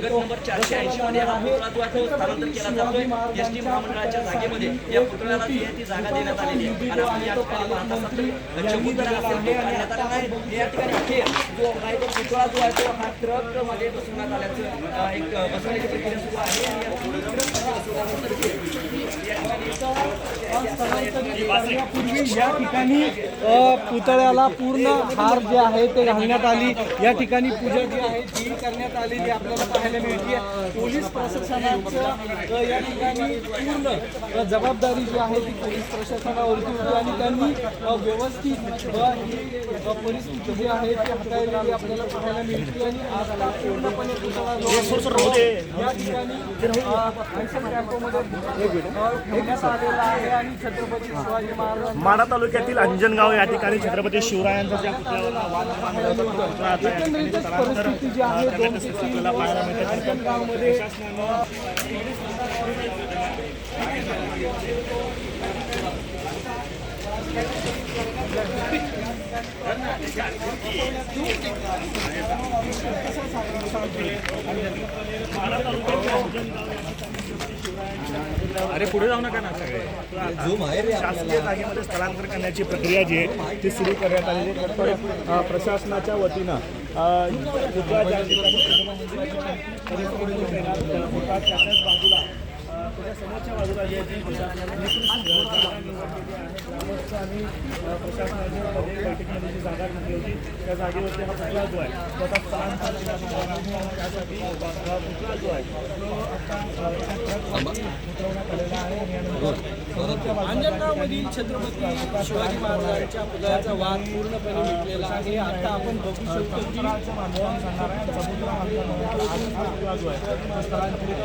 Number 480 मध्ये हा पुतळा जो आहे स्थानांतर केला जातोय एसटी महामंडळाच्या जागेमध्ये। या पुतळ्याला ती जागा देण्यात आलेली आहे आणि आपण या ठिकाणी पाहत असाल चबुतरा असेल तो काढण्यात आला नाही। या ठिकाणी अखेर जो आहे तो पुतळा जो आहे तो हा ट्रक मध्ये बसवण्यात आल्याचं एक बसवण्याची प्रक्रिया सुरू आहे आणि या ठिकाणी पुतळ्याला पूर्ण हार जे आहे ते घालण्यात आली। या ठिकाणी पूजा जी आहे ती करण्यात आलेली आपल्याला पाहायला मिळते। पोलीस प्रशासनाचं या ठिकाणी पूर्ण जबाबदारी जी आहे ती पोलीस प्रशासनावरती होती आणि त्यांनी व्यवस्थित ही परिस्थिती जी आहे ती हाताळलेली आपल्याला पाहायला मिळते। आणि आता पूर्णपणे पुतळा या ठिकाणी ठेवण्यात आलेला आहे आणि छत्रपती शिवाजी महाराज माढा तालुक्यातील अंजनगाव या ठिकाणी छत्रपती शिवरायांचा ज्या परिस्थिती जी आहे 2 ते 3 अंजनगावमध्ये अरे पुढे जाऊ नका ना सगळे शासकीय जागेमध्ये स्थलांतर करण्याची प्रक्रिया जी आहे ती सुरू करण्यात आलेली आहे। प्रशासनाच्या वतीनं बाजूला समोरच्या बाजूला जे आणि प्रशासनाच्या बैठकीमध्ये जी जागा घेतली होती त्या जागेवरती हा पुतळा जो आहे त्याचा स्थलांतर त्यासाठी पुतळा जो आहे अंजनगावमधील छत्रपती शिवाजी महाराजांच्या पुतळ्याचा वाद पूर्णपणे मिटलेला आहे। आता आपण बघू शकतो की समुद्र जो आहे स्थलांतरित